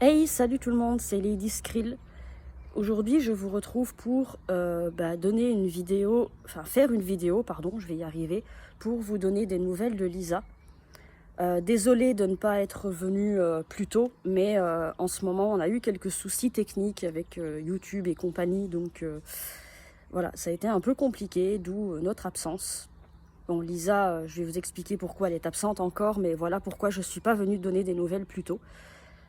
Hey, salut tout le monde, c'est Lady Skrill. Aujourd'hui, je vous retrouve pour donner une vidéo, enfin faire une vidéo, pardon, je vais y arriver, pour vous donner des nouvelles de Lisa. Désolée de ne pas être venue plus tôt, mais en ce moment, on a eu quelques soucis techniques avec YouTube et compagnie, donc voilà, ça a été un peu compliqué, d'où notre absence. Bon, Lisa, je vais vous expliquer pourquoi elle est absente encore, mais voilà pourquoi je ne suis pas venue donner des nouvelles plus tôt.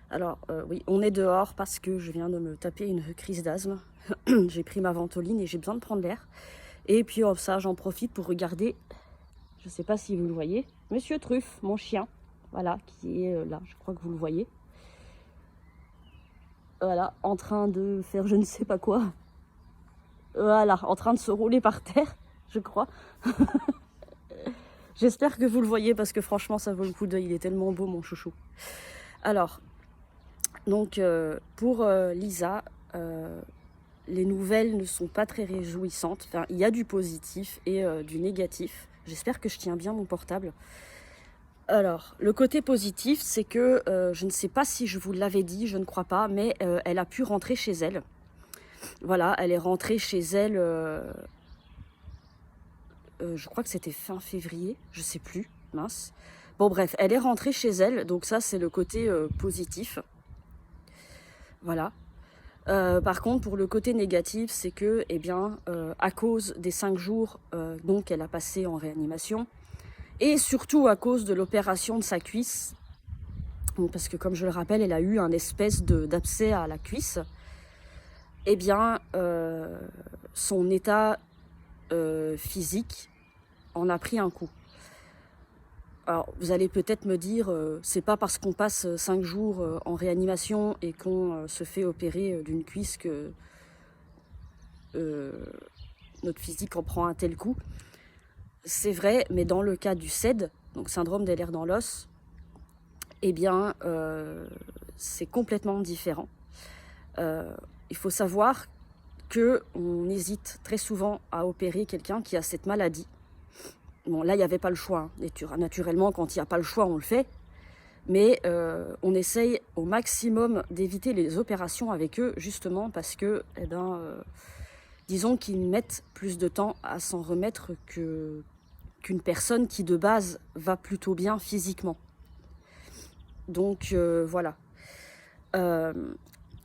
Alors oui, on est dehors parce que je viens de me taper une crise d'asthme. J'ai pris ma ventoline et j'ai besoin de prendre l'air. Et puis ça, j'en profite pour regarder, je ne sais pas si vous le voyez, Monsieur Truffe, mon chien, voilà, qui est là, je crois que vous le voyez. Voilà, en train de faire je ne sais pas quoi. Voilà, en train de se rouler par terre, je crois. J'espère que vous le voyez parce que franchement, ça vaut le coup d'œil, il est tellement beau, mon chouchou. Alors, donc pour Lisa, les nouvelles ne sont pas très réjouissantes. Enfin, il y a du positif et du négatif. J'espère que je tiens bien mon portable. Alors, le côté positif, c'est que je ne sais pas si je vous l'avais dit, je ne crois pas, mais elle a pu rentrer chez elle. Voilà, elle est rentrée chez elle, je crois que c'était fin février, je sais plus, mince. Bon bref, elle est rentrée chez elle, donc ça c'est le côté positif. Voilà. Par contre, pour le côté négatif, c'est que, eh bien, à cause des 5 jours donc qu'elle a passé en réanimation, et surtout à cause de l'opération de sa cuisse, parce que comme je le rappelle, elle a eu un espèce d'abcès à la cuisse, eh bien, son état physique en a pris un coup. Alors, vous allez peut-être me dire, c'est pas parce qu'on passe 5 jours en réanimation et qu'on se fait opérer d'une cuisse que notre physique en prend un tel coup. C'est vrai, mais dans le cas du SED, donc syndrome des lèvres dans l'os, eh bien, c'est complètement différent. Il faut savoir qu'on hésite très souvent à opérer quelqu'un qui a cette maladie. Bon, là, il n'y avait pas le choix. Hein. Naturellement, quand il n'y a pas le choix, on le fait. Mais on essaye au maximum d'éviter les opérations avec eux, justement parce que, eh ben, disons qu'ils mettent plus de temps à s'en remettre qu'une personne qui, de base, va plutôt bien physiquement. Donc, voilà.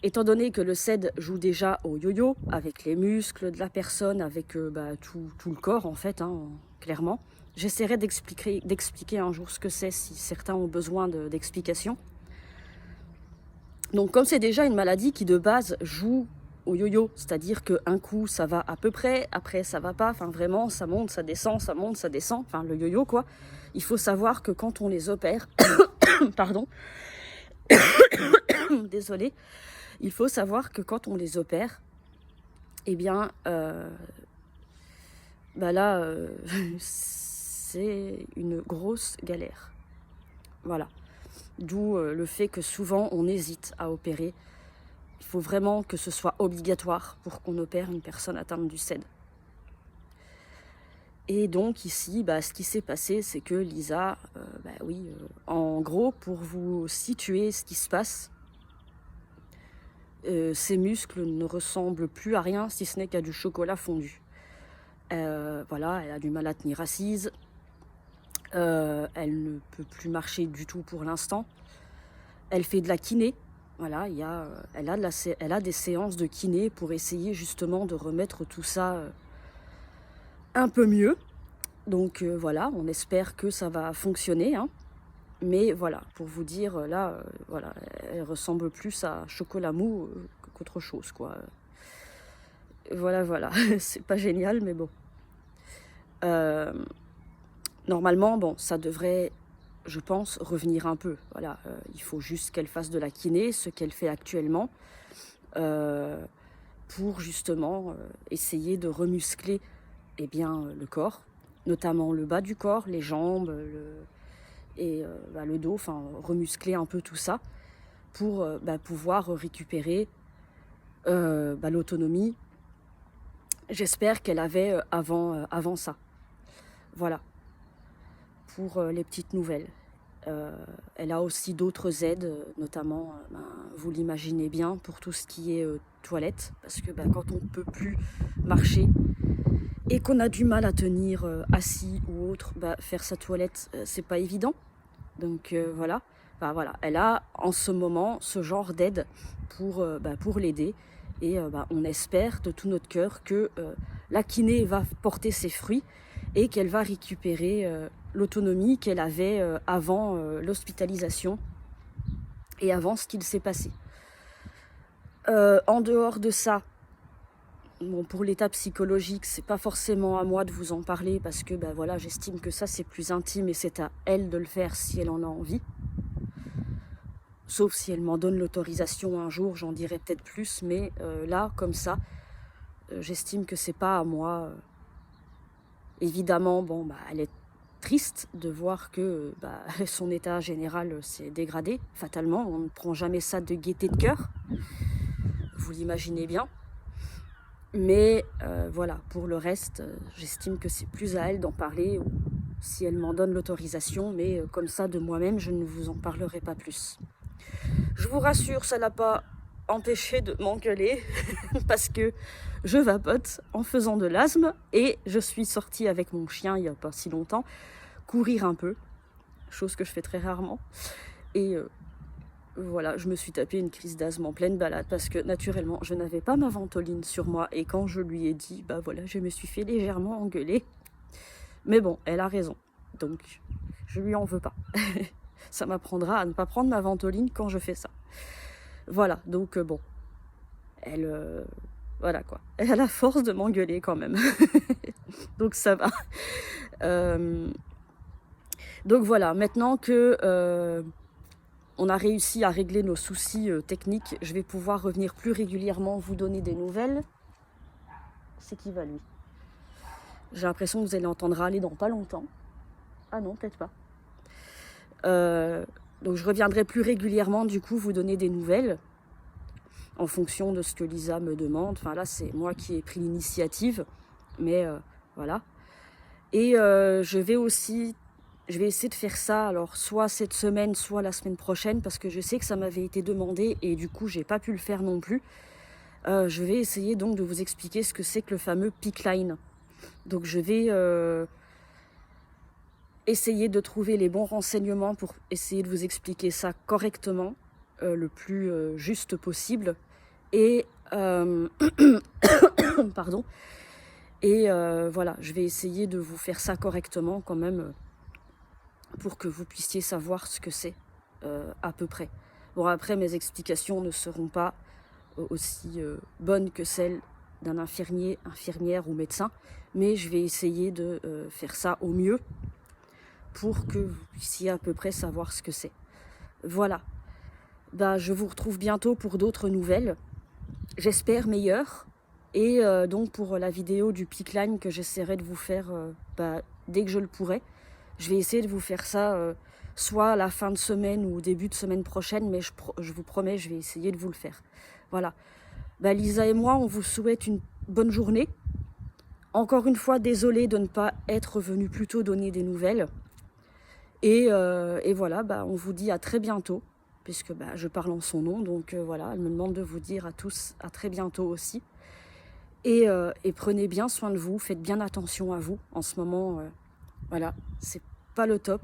Étant donné que le SED joue déjà au yo-yo, avec les muscles de la personne, avec tout le corps, en fait, hein, clairement, j'essaierai d'expliquer un jour ce que c'est, si certains ont besoin d'explications. Donc comme c'est déjà une maladie qui de base joue au yo-yo, c'est-à-dire qu'un coup ça va à peu près, après ça va pas, enfin vraiment ça monte, ça descend, ça monte, ça descend, enfin le yo-yo quoi. Il faut savoir que quand on les opère, pardon, désolée, il faut savoir que quand on les opère, eh bien là c'est une grosse galère. Voilà. D'où le fait que souvent on hésite à opérer. Il faut vraiment que ce soit obligatoire pour qu'on opère une personne atteinte du SED. Et donc ici, ce qui s'est passé, c'est que Lisa, en gros, pour vous situer ce qui se passe, ses muscles ne ressemblent plus à rien si ce n'est qu'à du chocolat fondu. Voilà, elle a du mal à tenir assise. Elle ne peut plus marcher du tout pour l'instant. Elle fait de la kiné. Voilà, elle a des séances de kiné pour essayer justement de remettre tout ça un peu mieux. Donc voilà, on espère que ça va fonctionner. Hein. Mais voilà, pour vous dire, là, voilà, elle ressemble plus à chocolat mou qu'autre chose, quoi. Voilà, c'est pas génial, mais bon. Normalement, bon, ça devrait, je pense, revenir un peu. Voilà, il faut juste qu'elle fasse de la kiné, ce qu'elle fait actuellement, pour justement essayer de remuscler le corps, notamment le bas du corps, les jambes le dos, enfin remuscler un peu tout ça pour pouvoir récupérer l'autonomie. J'espère qu'elle avait avant ça. Voilà, pour les petites nouvelles. Elle a aussi d'autres aides, notamment, vous l'imaginez bien, pour tout ce qui est toilette, parce que quand on ne peut plus marcher et qu'on a du mal à tenir assis ou autre, faire sa toilette, c'est pas évident. Donc voilà. Voilà, elle a en ce moment ce genre d'aide pour l'aider. Et on espère de tout notre cœur que la kiné va porter ses fruits et qu'elle va récupérer l'autonomie qu'elle avait avant l'hospitalisation et avant ce qu'il s'est passé. En dehors de ça, bon, pour l'état psychologique, c'est pas forcément à moi de vous en parler parce que voilà, j'estime que ça c'est plus intime et c'est à elle de le faire si elle en a envie. Sauf si elle m'en donne l'autorisation un jour, j'en dirai peut-être plus, mais là, comme ça, j'estime que c'est pas à moi. Évidemment, elle est triste de voir que son état général s'est dégradé, fatalement. On ne prend jamais ça de gaieté de cœur, vous l'imaginez bien. Mais voilà, pour le reste, j'estime que c'est plus à elle d'en parler, si elle m'en donne l'autorisation, mais comme ça, de moi-même, je ne vous en parlerai pas plus. Je vous rassure, ça n'a pas empêché de m'engueuler parce que je vapote en faisant de l'asthme et je suis sortie avec mon chien il n'y a pas si longtemps courir un peu, chose que je fais très rarement. Et voilà, je me suis tapé une crise d'asthme en pleine balade parce que naturellement je n'avais pas ma ventoline sur moi et quand je lui ai dit voilà, je me suis fait légèrement engueuler. Mais bon, elle a raison, donc je lui en veux pas. Ça m'apprendra à ne pas prendre ma ventoline quand je fais ça. Voilà, donc bon, elle, voilà quoi, elle a la force de m'engueuler quand même. Donc ça va. Donc voilà, maintenant que on a réussi à régler nos soucis techniques, je vais pouvoir revenir plus régulièrement vous donner des nouvelles. C'est qui va lui? J'ai l'impression que vous allez entendre râler dans pas longtemps. Ah non, peut-être pas. Donc je reviendrai plus régulièrement du coup vous donner des nouvelles en fonction de ce que Lisa me demande. Enfin là c'est moi qui ai pris l'initiative, mais voilà. Et je vais essayer de faire ça alors soit cette semaine soit la semaine prochaine parce que je sais que ça m'avait été demandé et du coup j'ai pas pu le faire non plus. Je vais essayer donc de vous expliquer ce que c'est que le fameux PICC line. Donc je vais essayer de trouver les bons renseignements pour essayer de vous expliquer ça correctement, le plus juste possible. Et pardon. Et voilà, je vais essayer de vous faire ça correctement quand même pour que vous puissiez savoir ce que c'est à peu près. Bon, après, mes explications ne seront pas aussi bonnes que celles d'un infirmier, infirmière ou médecin, mais je vais essayer de faire ça au mieux pour que vous puissiez à peu près savoir ce que c'est. Voilà. Je vous retrouve bientôt pour d'autres nouvelles. J'espère meilleures. Et donc pour la vidéo du PICC line que j'essaierai de vous faire dès que je le pourrai. Je vais essayer de vous faire ça soit à la fin de semaine ou au début de semaine prochaine, mais je vous promets, je vais essayer de vous le faire. Voilà. Lisa et moi, on vous souhaite une bonne journée. Encore une fois, désolée de ne pas être venue plus tôt donner des nouvelles. Et voilà, on vous dit à très bientôt, puisque je parle en son nom, donc voilà, elle me demande de vous dire à tous à très bientôt aussi. Et prenez bien soin de vous, faites bien attention à vous. En ce moment, voilà, c'est pas le top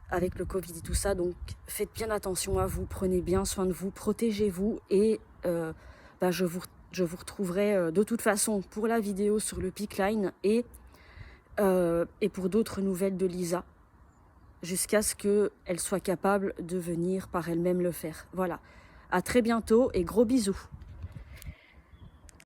avec le Covid et tout ça, donc faites bien attention à vous, prenez bien soin de vous, protégez-vous et je vous retrouverai de toute façon pour la vidéo sur le PICC line et pour d'autres nouvelles de Lisa, jusqu'à ce qu'elle soit capable de venir par elle-même le faire. Voilà, à très bientôt et gros bisous.